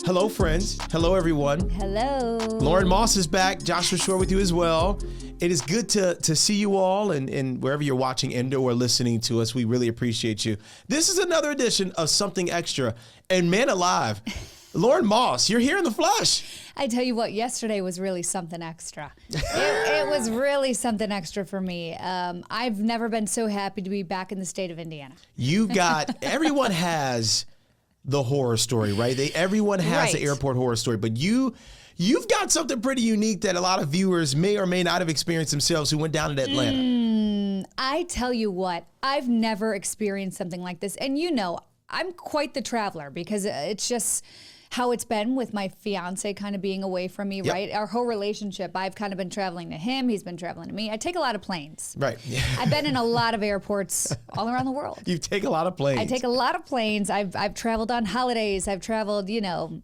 Hello, friends. Hello, everyone. Hello. Lauren Moss is back. Joshua Shore with you as well. It is good to see you all and wherever you're watching and or listening to us. We really appreciate you. This is another edition of Something Extra. And man alive, Lauren Moss, you're here in the flesh. I tell you what, yesterday was really something extra. It was really something extra for me. I've never been so happy to be back in the state of Indiana. You got, everyone has the horror story, right? Everyone has the airport horror story, but you've got something pretty unique that a lot of viewers may or may not have experienced themselves who went down to Atlanta. I tell you what, I've never experienced something like this. And you know, I'm quite the traveler because it's just how it's been with my fiance kind of being away from me, right? Our whole relationship, I've kind of been traveling to him. He's been traveling to me. I take a lot of planes. Right. I've been in a lot of airports all around the world. You take a lot of planes. I take a lot of planes. I've traveled on holidays. I've traveled, you know,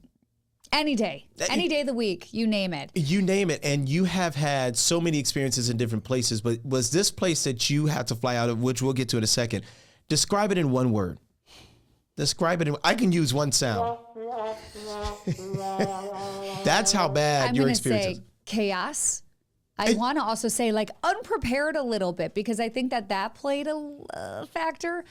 any day of the week, you name it. You name it. And you have had so many experiences in different places, but was this place that you had to fly out of, which we'll get to in a second, describe it in one word. Describe it. I can use one sound. That's how bad your experience is. I'm going to say chaos. I want to also say like unprepared a little bit because I think that played a factor.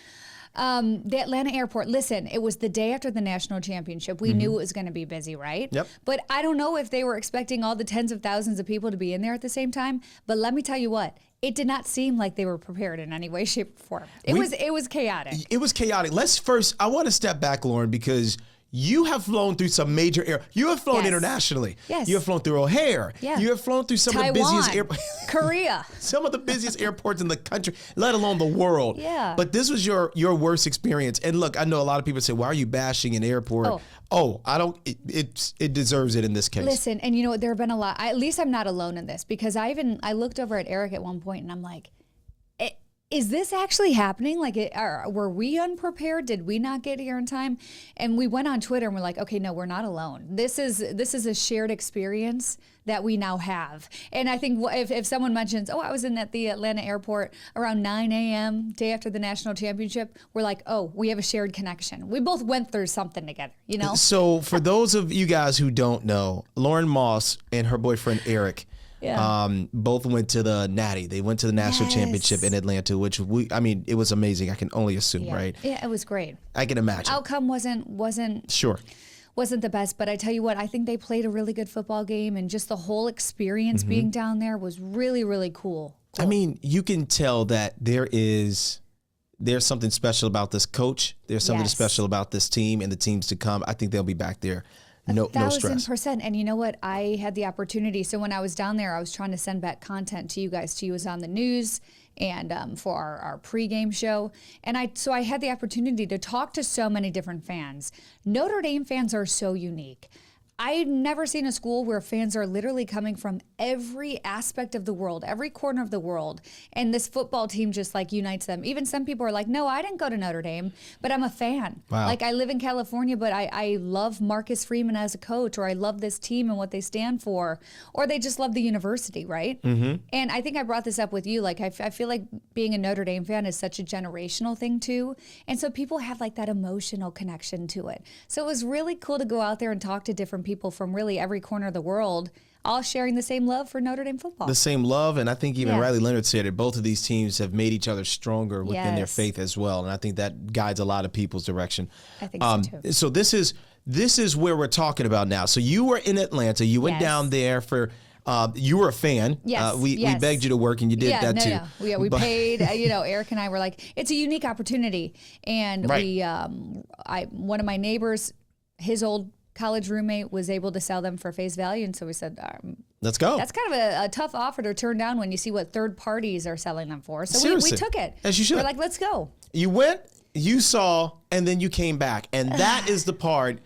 The Atlanta airport, listen, it was the day after the national championship. We knew it was going to be busy, right? Yep. But I don't know if they were expecting all the tens of thousands of people to be in there at the same time. But let me tell you what. It did not seem like they were prepared in any way, shape, or form. It was chaotic. It was chaotic. I want to step back, Lauren, because you have flown through some major you have flown internationally. Yes. You have flown through O'Hare. Yeah. You have flown through some Taiwan, of the busiest airports. Korea. Some of the busiest airports in the country, let alone the world. Yeah. But this was your worst experience. And look, I know a lot of people say, why are you bashing an airport? I don't, it deserves it in this case. Listen, and you know what, there have been a lot, at least I'm not alone in this because I looked over at Eric at one point and I'm like, is this actually happening? Like, were we unprepared? Did we not get here in time? And we went on Twitter and we're like, okay, no, we're not alone. This is a shared experience that we now have. And I think if someone mentions, I was at the Atlanta airport around 9 a.m. day after the national championship, we're like, we have a shared connection. We both went through something together, you know? So for those of you guys who don't know, Lauren Moss and her boyfriend Eric, both went to the Natty. They went to the national championship in Atlanta, which it was amazing. I can only assume, right? Yeah, it was great. I can imagine. Outcome wasn't sure. Wasn't the best, but I tell you what, I think they played a really good football game, and just the whole experience being down there was really, really cool. I mean, you can tell that there's something special about this coach. There's something special about this team and the teams to come. I think they'll be back there. No stress. 1,000%. And you know what? I had the opportunity. So when I was down there, I was trying to send back content to you guys. To you was on the news and for our pregame show. And so I had the opportunity to talk to so many different fans. Notre Dame fans are so unique. I've never seen a school where fans are literally coming from every aspect of the world, every corner of the world, and this football team just like unites them. Even some people are like, no, I didn't go to Notre Dame, but I'm a fan. Wow. Like I live in California, but I love Marcus Freeman as a coach, or I love this team and what they stand for, or they just love the university, right? And I think I brought this up with you. Like I feel like being a Notre Dame fan is such a generational thing too. And so people have like that emotional connection to it. So it was really cool to go out there and talk to different people from really every corner of the world, all sharing the same love for Notre Dame football. The same love, and I think even Riley Leonard said it, both of these teams have made each other stronger within their faith as well, and I think that guides a lot of people's direction. I think so too. So this is where we're talking about now. So you were in Atlanta. You went down there for... you were a fan. Yes. We begged you to work, and you did that too. Yeah, we paid. Eric and I were like, it's a unique opportunity, and one of my neighbors, his old college roommate was able to sell them for face value, and so we said, let's go. That's kind of a tough offer to turn down when you see what third parties are selling them for. So we took it. As you should. We're like, let's go. You went, you saw, and then you came back, and that is the part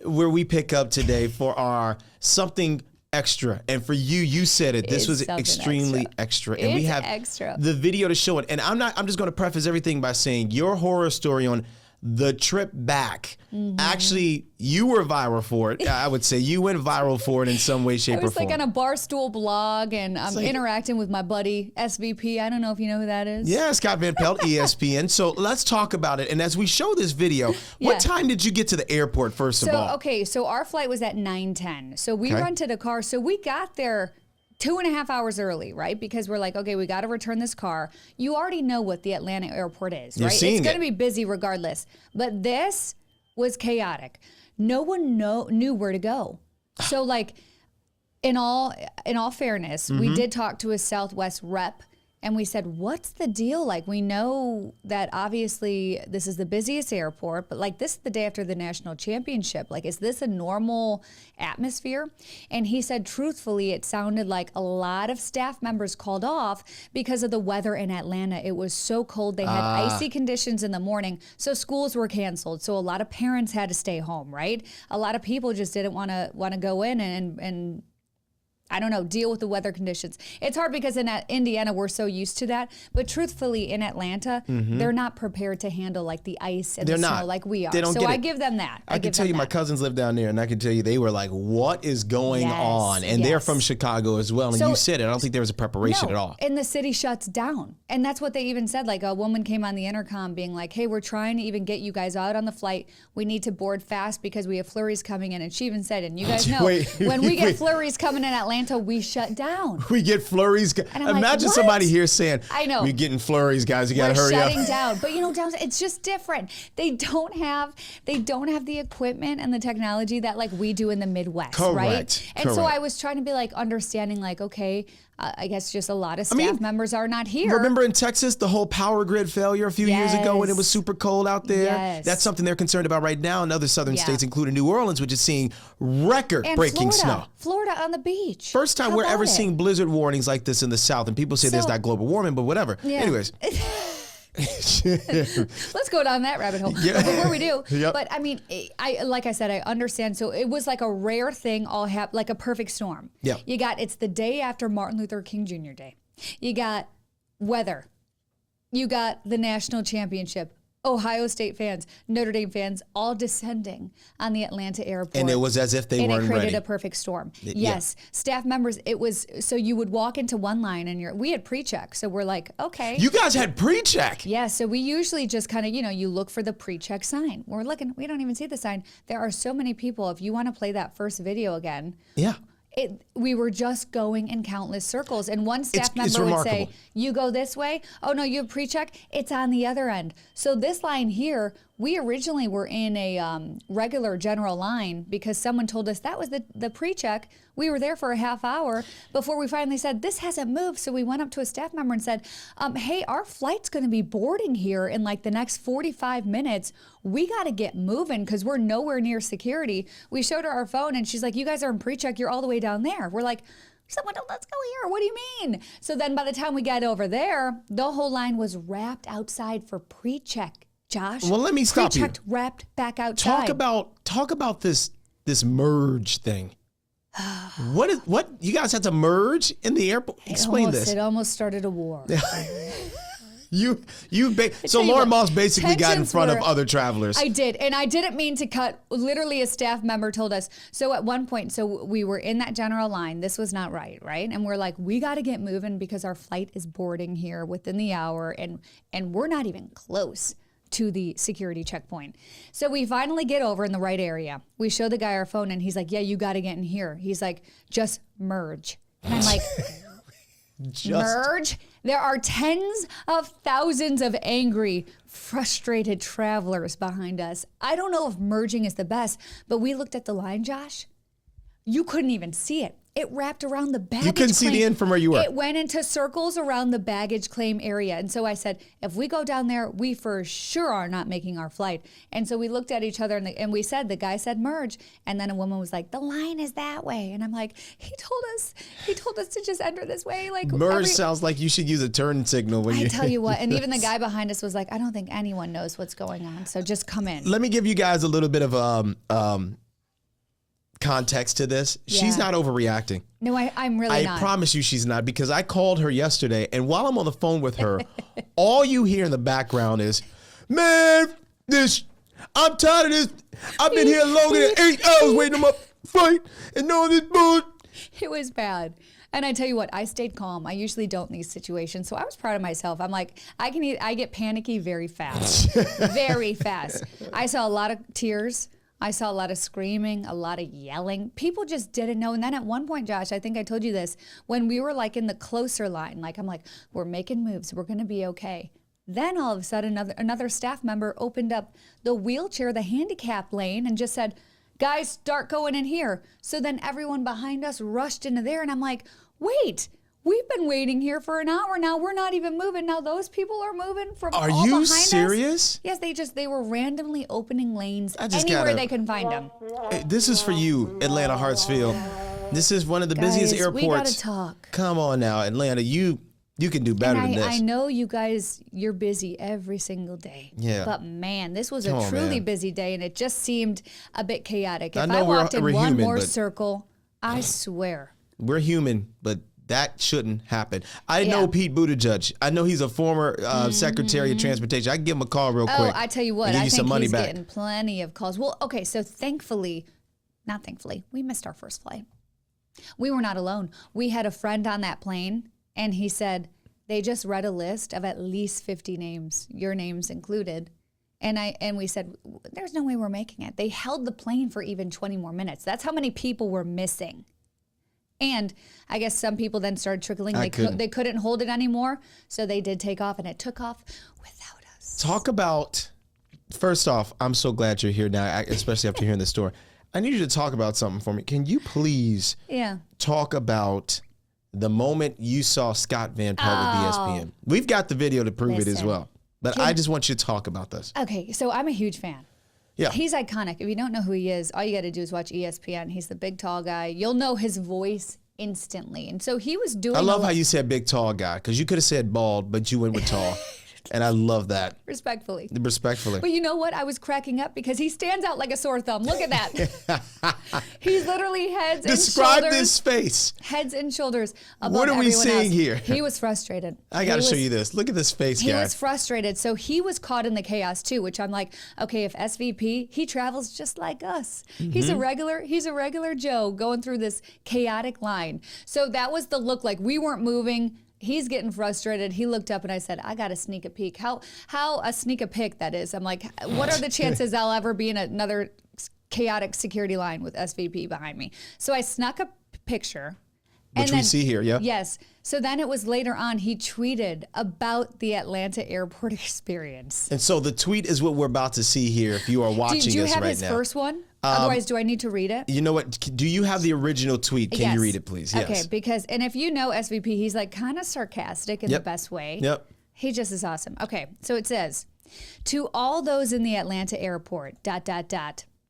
where we pick up today for our something extra. And for you said it. This was extremely extra. And we have extra. The video to show it. And I'm just going to preface everything by saying your horror story on the trip back. Actually, you were viral for it. I would say you went viral for it in some way, shape, I was or form. like on a Barstool blog, and I'm like- interacting with my buddy SVP. I don't know if you know who that is. Yeah, Scott Van Pelt, ESPN. So let's talk about it. And as we show this video, Yeah. what time did you get to the airport, first of all? Okay, so our flight was at 9:10. So we Okay. rented a car. So we got there 2.5 hours early, right? Because we're like, okay, we got to return this car. You already know what the Atlanta airport is, You're right? seeing It's going to it. be busy regardless. But this was chaotic. No one knew where to go. So like, in all fairness, we did talk to a Southwest rep. And we said, what's the deal? Like, we know that obviously this is the busiest airport, but like this is the day after the national championship. Like, is this a normal atmosphere? And he said, truthfully, it sounded like a lot of staff members called off because of the weather in Atlanta. It was so cold. They had icy conditions in the morning. So schools were canceled. So a lot of parents had to stay home, right? A lot of people just didn't want to go in and I don't know, deal with the weather conditions. It's hard because in Indiana, we're so used to that. But truthfully, in Atlanta, they're not prepared to handle like the ice and the snow like we are. They don't so get I it. give them that. I can tell you, my cousins live down there, and I can tell you they were like, what is going on? And they're from Chicago as well. And So- you said it. I don't think there was a preparation at all. And the city shuts down. And that's what they even said. Like a woman came on the intercom being like, hey, we're trying to even get you guys out on the flight. We need to board fast because we have flurries coming in. And she even said, and you guys know, when we get flurries coming in Atlanta, we shut down. We get flurries. I'm like, Imagine what? somebody here saying, I know. we're getting flurries, guys. You got to We're hurry shutting up. down. But you know, it's just different. They don't have the equipment and the technology that like we do in the Midwest, right? Correct. And so Correct. I was trying to be like understanding, like, okay, I guess just a lot of staff members are not here. Remember in Texas, the whole power grid failure a few years ago when it was Yes. super cold out there? Yes. That's something they're concerned about right now in other southern Yeah. states, including New Orleans, which is seeing record-breaking snow. Florida on the beach. First time How we're about ever it? seeing blizzard warnings like this in the South. And people say there's So- not global warming, but whatever. Yeah. Anyways. Let's go down that rabbit hole. Yeah. But before we do, Yep. but I mean, like I said, I understand. So it was like a rare thing, like a perfect storm. Yep. It's the day after Martin Luther King Jr. Day. You got weather. You got the national championship. Ohio State fans, Notre Dame fans, all descending on the Atlanta airport. And it was as if they and weren't it created ready. a perfect storm. Yes. Staff members, it was, so you would walk into one line and we had pre-check. So we're like, okay. You guys had pre-check. Yeah, so we usually just kind of, you look for the pre-check sign. We're looking, we don't even see the sign. There are so many people. If you want to play that first video again, Yeah. we were just going in countless circles. And one staff It's member would say, remarkable. you go this way. Oh, no, you have pre-check. It's on the other end. So this line here, we originally were in a regular general line because someone told us that was the pre-check. We were there for a half hour before we finally said, this hasn't moved. So we went up to a staff member and said, hey, our flight's going to be boarding here in like the next 45 minutes. We got to get moving because we're nowhere near security. We showed her our phone and she's like, you guys are in pre-check. You're all the way down there. We're like, someone, let's go here. What do you mean? So then by the time we got over there, the whole line was wrapped outside for pre-check. Josh. Well, let me stop you. Pre-checked, wrapped back outside. Talk about this merge thing. What you guys had to merge in the airport? Explain this. It almost started a war. So Lauren Moss basically got in tensions front of were- other travelers. I did. And I didn't mean to cut. Literally, a staff member told us. So at one point, so we were in that general line. This was not right? And we're like, we got to get moving because our flight is boarding here within the hour. And we're not even close to the security checkpoint. So we finally get over in the right area. We show the guy our phone and he's like, yeah, you got to get in here. He's like, just merge. And I'm like, merge? There are tens of thousands of angry, frustrated travelers behind us. I don't know if merging is the best, but we looked at the line, Josh. You couldn't even see it. It wrapped around the baggage You couldn't see claim. the end from where you were. It went into circles around the baggage claim area. And so I said, if we go down there, we for sure are not making our flight. And so we looked at each other and we said, the guy said merge. And then a woman was like, the line is that way. And I'm like, he told us to just enter this way. Like merge sounds like you should use a turn signal when I you tell you what, and even the guy behind us was like, I don't think anyone knows what's going on. So just come in. Let me give you guys a little bit of context to this. She's Yeah. not overreacting. No, I'm really not. I promise you she's not, because I called her yesterday, and while I'm on the phone with her, all you hear in the background is, man, this I'm tired of this. I've been here longer than 8 hours waiting on my flight and all this bull. It was bad. And I tell you what, I stayed calm. I usually don't in these situations. So I was proud of myself. I'm like, I get panicky very fast. Very fast. I saw a lot of tears. I saw a lot of screaming, a lot of yelling. People just didn't know. And then at one point, Josh, I think I told you this, when we were like in the closer line, like I'm like, we're making moves. We're going to be okay. Then all of a sudden, another staff member opened up the wheelchair, the handicap lane, and just said, guys, start going in here. So then everyone behind us rushed into there. And I'm like, wait, we've been waiting here for an hour now. We're not even moving. Now those people are moving from all behind us. Are you serious? Yes, they were randomly opening lanes anywhere they can find them. Hey, this is for you, Atlanta Hartsfield. This is one of the busiest airports. We gotta talk. Come on now, Atlanta. You can do better than this. I know you guys, you're busy every single day. Yeah. But man, this was a truly busy day, and it just seemed a bit chaotic. If I know walked in we're one human, more but circle, I swear. We're human, but that shouldn't happen. I know Pete Buttigieg. I know he's a former Secretary of Transportation. I can give him a call real quick. Oh, I tell you what, I think he's back. Getting plenty of calls. Well, okay, so not thankfully, we missed our first flight. We were not alone. We had a friend on that plane, and he said they just read a list of at least 50 names, your names included. And we said, there's no way we're making it. They held the plane for even 20 more minutes. That's how many people were missing. And I guess some people then started trickling. They couldn't hold it anymore, so they did take off, and it took off without us. Talk about, first off, I'm so glad you're here now, especially after hearing this story. I need you to talk about something for me. Can you please talk about the moment you saw Scott Van Pelt with ESPN? We've got the video to prove it as well, but I just want you to talk about this. Okay, so I'm a huge fan. Yeah. He's iconic. If you don't know who he is, all you got to do is watch ESPN. He's the big, tall guy. You'll know his voice instantly. And so he was doing... I love how you said big, tall guy, because you could have said bald, but you went with tall. And I love that. Respectfully. But you know what? I was cracking up because he stands out like a sore thumb. Look at that. He's literally heads and shoulders. Describe this face. Heads and shoulders above What are we seeing else. here? He was frustrated. I got to show you this. Look at this face, guys. He was frustrated. So he was caught in the chaos too, which I'm like, okay, if SVP, he travels just like us. Mm-hmm. He's a regular Joe going through this chaotic line. So that was the look, like we weren't moving. He's getting frustrated. He looked up and I said, I got to sneak a peek. How a sneak a peek that is. I'm like, what are the chances I'll ever be in another chaotic security line with SVP behind me? So I snuck a picture. Which we see here, yeah. Yes. So then it was later on, he tweeted about the Atlanta airport experience. And so the tweet is what we're about to see here if you are watching this right now. Did you have his first one? Otherwise, do I need to read it? You know what? Do you have the original tweet? Can you read it, please? Yes. Okay, because, and if you know SVP, he's like kind of sarcastic in the best way. Yep. He just is awesome. Okay, so it says, to all those in the Atlanta airport, ...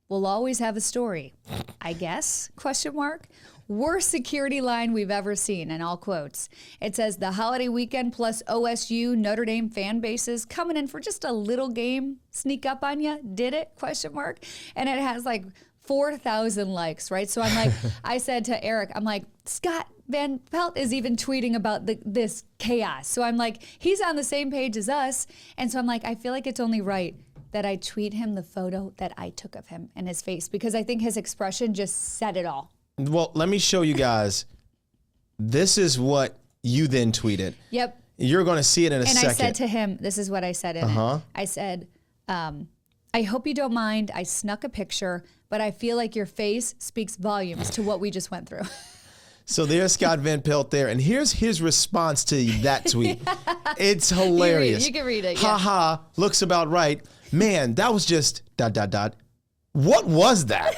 will always have a story, I guess, ? Worst security line we've ever seen, in all quotes. It says the holiday weekend plus OSU Notre Dame fan bases coming in for just a little game, sneak up on you, did it, ? And it has like 4,000 likes, right? So I'm like, I said to Eric, I'm like, Scott Van Pelt is even tweeting about this chaos. So I'm like, he's on the same page as us. And so I'm like, I feel like it's only right that I tweet him the photo that I took of him and his face, because I think his expression just said it all. Well, let me show you guys. This is what you then tweeted. Yep. You're going to see it in a second. And I said to him, this is what I said in it. I said, I hope you don't mind. I snuck a picture, but I feel like your face speaks volumes to what we just went through. So there's Scott Van Pelt there. And here's his response to that tweet. It's hilarious. You can read it. Ha ha, looks about right. Man, that was just ... What was that?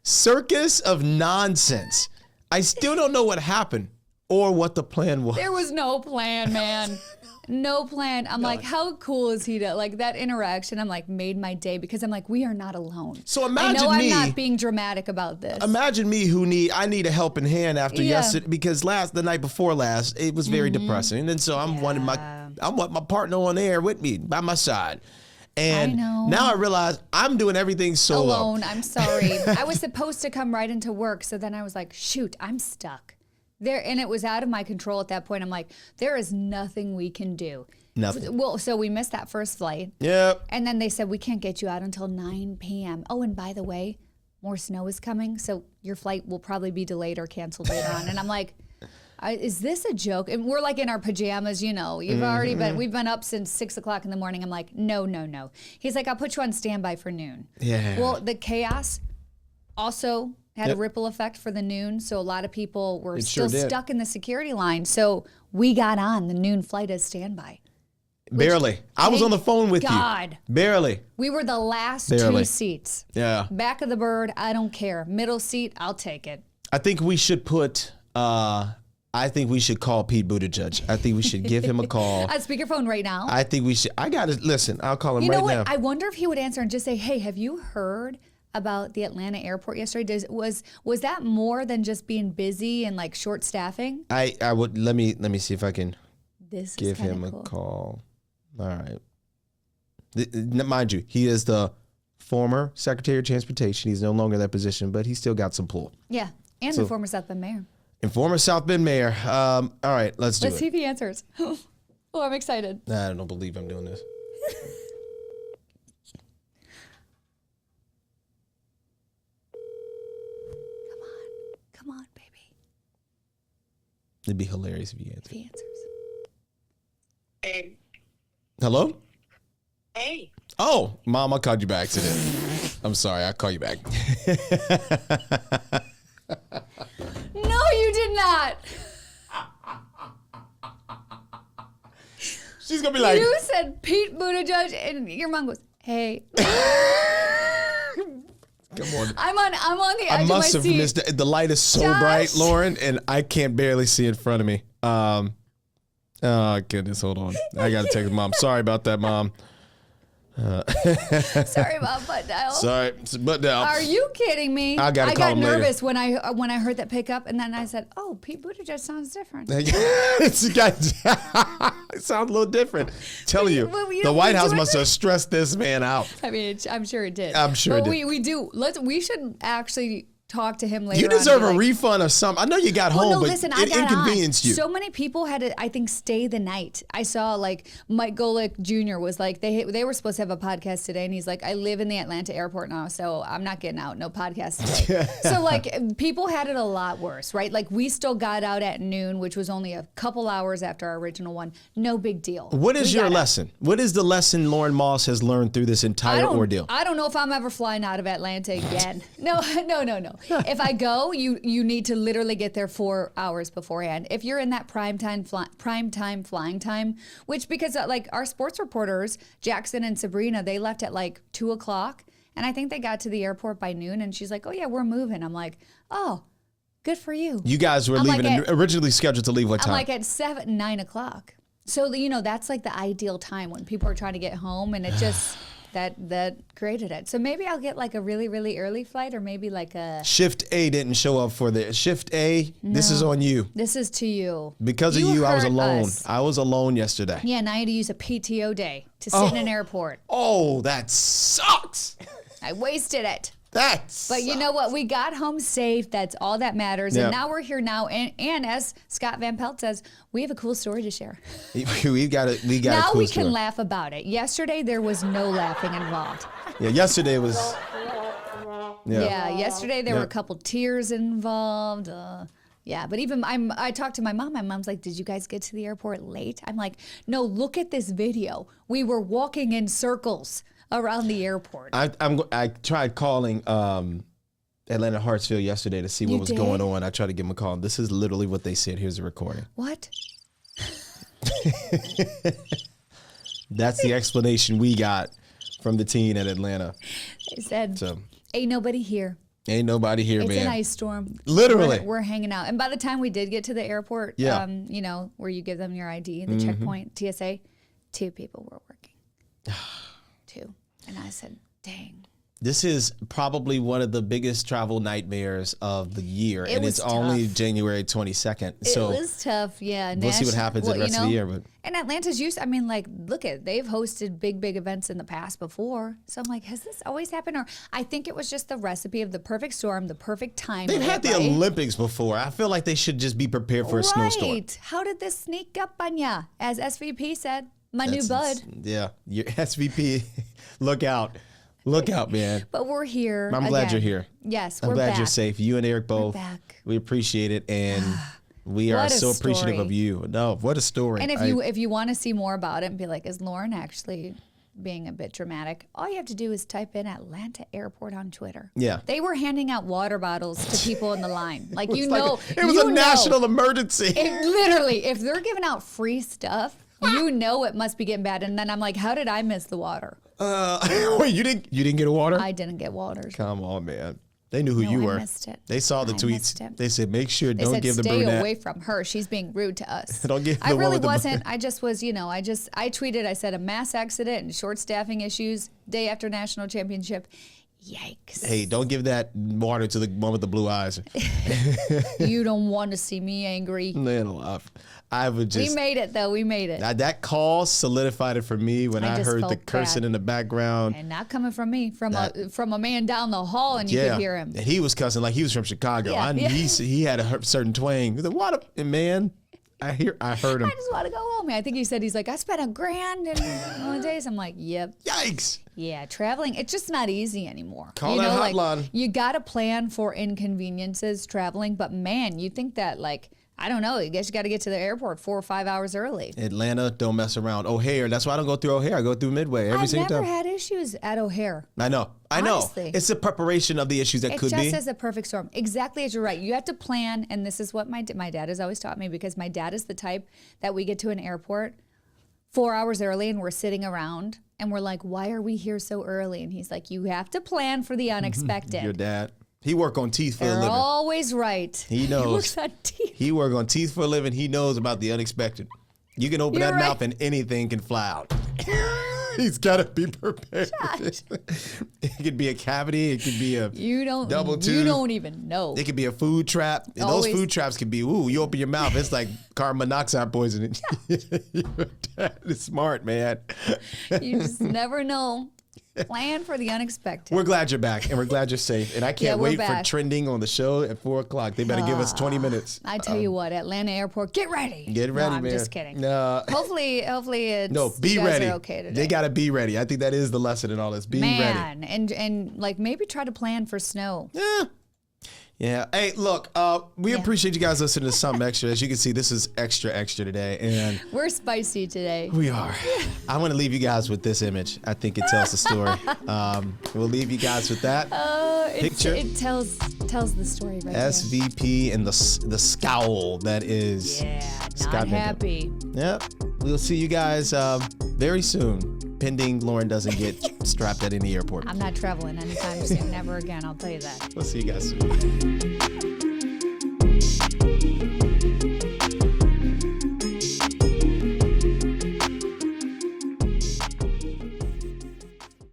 Circus of nonsense. I still don't know what happened or what the plan was. There was no plan, man. No plan. I'm like, how cool is he to, like, that interaction, I'm like, made my day, because I'm like, we are not alone. So imagine I know me. I'm not being dramatic about this. Imagine me I need a helping hand after yesterday, because the night before last, it was very depressing. And so I'm wanting my partner on air with me, by my side. And now I realize I'm doing everything solo. Alone, I'm sorry. I was supposed to come right into work, so then I was like, shoot, I'm stuck. There, and it was out of my control at that point. I'm like, there is nothing we can do. Nothing. Well, so we missed that first flight. Yep. And then they said, we can't get you out until 9 p.m. Oh, and by the way, more snow is coming, so your flight will probably be delayed or canceled later on. And I'm like, is this a joke? And we're like in our pajamas, you've already we've been up since 6 o'clock in the morning. I'm like, no. He's like, I'll put you on standby for noon. Yeah. Well, the chaos also had a ripple effect for the noon. So a lot of people were still stuck in the security line. So we got on the noon flight as standby. Barely. I was on the phone with you. Barely. We were the last 2 seats. Yeah. Back of the bird, I don't care. Middle seat, I'll take it. I think we should put, I think we should call Pete Buttigieg. I think we should give him a call. On speakerphone right now. I think we should. I got to listen. I'll call him right now. You know what? I wonder if he would answer and just say, hey, have you heard about the Atlanta airport yesterday? Was that more than just being busy and like short staffing? I would let me see if I can give him a cool. call. All right. Mind you, he is the former Secretary of Transportation. He's no longer in that position, but he's still got some pull. Yeah, and the former South Bend mayor. And former South Bend mayor. All right, let's see if he answers. Oh, I'm excited. I don't believe I'm doing this. Come on, baby. It'd be hilarious if he answered. If he answers. Hey. Hello? Hey. Oh, Mom, I called you by accident. I'm sorry, I called you back. No, you did not. She's gonna be like, you said Pete Buttigieg, and your mom goes, "Hey." Come on. I'm on the edge I of my must have seat. missed the light is so Josh. bright, Lauren, and I can't barely see in front of me. Oh goodness, hold on. I gotta text Mom. Sorry about that, Mom. Sorry about butt dial. Sorry, butt dial. Are you kidding me? I got nervous when I heard that pickup, and then I said, "Oh, Pete Buttigieg sounds different." It sounds a little different. Tell you, the White House must have stressed this man out. I mean, I'm sure it did. I'm sure it did. We do. We should actually talk to him later. You deserve a refund of some. I know you got home, but listen, it inconvenienced you. So many people had to, I think, stay the night. I saw like Mike Golick Jr. was like, they were supposed to have a podcast today, and he's like, I live in the Atlanta airport now, so I'm not getting out. No podcast today. So like people had it a lot worse, right? Like we still got out at noon, which was only a couple hours after our original one. No big deal. What is your lesson? What is the lesson Lauren Moss has learned through this entire ordeal? I don't know if I'm ever flying out of Atlanta again. No. If I go, you need to literally get there 4 hours beforehand. If you're in that prime time flying time, which because like our sports reporters, Jackson and Sabrina, they left at like 2 o'clock, and I think they got to the airport by noon. And she's like, "Oh yeah, we're moving." I'm like, "Oh, good for you." You guys were originally scheduled to leave what time? I'm like at 9 o'clock. So that's like the ideal time when people are trying to get home, and it just. That created it. So maybe I'll get like a really, really early flight, or maybe like a... Shift A didn't show up for the... Shift A, no, this is on you. This is to you. Because of you, I was alone. I was alone yesterday. Yeah, now I had to use a PTO day to sit in an airport. Oh, that sucks. I wasted it. But you know what? We got home safe. That's all that matters. Yep. And now we're here now. And as Scott Van Pelt says, we have a cool story to share. we got a now cool we story. can laugh about it. Yesterday, there was no laughing involved. Yeah, yesterday was... Yeah, yesterday there were a couple tears involved. Yeah, but even I talked to my mom. My mom's like, "Did you guys get to the airport late?" I'm like, "No, look at this video. We were walking in circles around the airport." I tried calling Atlanta Hartsfield yesterday to see what was going on. I tried to give them a call. This is literally what they said. Here's the recording. What? That's the explanation we got from the teen at Atlanta. They said, "Ain't nobody here. Ain't nobody here, man. It's an ice storm. Literally. We're hanging out." And by the time we did get to the airport, where you give them your ID, the checkpoint, TSA, 2 people were working. 2. And I said, dang. This is probably one of the biggest travel nightmares of the year. And it's only January 22nd. It was tough, yeah. We'll see what happens the rest of the year. But and Atlanta's they've hosted big events in the past before. So I'm like, has this always happened? Or I think it was just the recipe of the perfect storm, the perfect time. They've had the Olympics before. I feel like they should just be prepared for a snowstorm. How did this sneak up on ya? As SVP said, My new bud. Yeah, your SVP. Look out, man. But we're here. I'm glad again. you're here. Yes, I'm we're glad back. you're safe. You and Eric both. We're back. We appreciate it, and we are What a so appreciative story. of you. No, what a story. And if you want to see more about it and be like, is Lauren actually being a bit dramatic? All you have to do is type in Atlanta Airport on Twitter. Yeah. They were handing out water bottles to people in the line. Like, it was a national emergency. Literally, if they're giving out free stuff, it must be getting bad. And then I'm like, how did I miss the water? Wait, you didn't get a water? I didn't get waters. Come on, man. They knew who you were. I missed it. They saw the I tweets. missed it. They said, make sure They don't said, give the stay brunette. away from her. She's being rude to us. Don't give the I one really with the wasn't. I just was, I tweeted, I said a mass accident and short staffing issues day after national championship. Yikes. Hey, don't give that water to the one with the blue eyes. You don't want to see me angry. Man, I would just. We made it, though. We made it. That call solidified it for me when I just heard the felt cursing bad. in the background. And not coming from me, from a man down the hall, and you could hear him. And he was cussing like he was from Chicago. Yeah, yeah. He had a certain twang. He said, what a man. I heard him. I just want to go home. I think he said, he's like, I spent $1,000 in one of the days. I'm like, yep. Yikes. Yeah, traveling, it's just not easy anymore. Call that hotline. Like, you got to plan for inconveniences traveling, but man, you think that, like, I don't know, I guess you got to get to the airport 4 or 5 hours early. Atlanta, don't mess around. O'Hare, that's why I don't go through O'Hare. I go through Midway every single time. I've never had issues at O'Hare. I know. Honestly. It's the preparation of the issues that It could just be. is a perfect storm. Exactly as you're right. You have to plan, and this is what my dad has always taught me, because my dad is the type that we get to an airport 4 hours early and we're sitting around and we're like, why are we here so early? And he's like, you have to plan for the unexpected. Your dad. He work on teeth for a They're living. always right. He knows. He works on teeth. He work on teeth for a living. He knows about the unexpected. You can open You're that right. mouth and anything can fly out. He's got to be prepared. It could be a cavity. It could be a double tooth. You don't even know. It could be a food trap. And those Always. food traps could be, you open your mouth, it's like carbon monoxide poisoning. Your dad is smart, man. You just never know. Plan for the unexpected. We're glad you're back, and we're glad you're safe. And I Yeah, can't we're wait for back. trending on the show at 4 o'clock. They better give us 20 minutes. I tell you what, Atlanta Airport, get ready. Get ready, no, I'm man. just kidding. No. Hopefully it's No, be you guys ready. are okay today. They got to be ready. I think that is the lesson in all this. Be ready. Man, and like maybe try to plan for snow. Yeah. Hey, look, we appreciate you guys listening to Something Extra. As you can see, this is extra today. And We're spicy today. we are. I want to leave you guys with this image. I think it tells the story. We'll leave you guys with that. Picture. It tells the story right there. SVP and the scowl that is. Yeah, Scott not Nickel. happy. Yep. We'll see you guys very soon, pending Lauren doesn't get strapped at any airport. I'm not traveling anytime soon. Never again, I'll tell you that. We'll see you guys soon.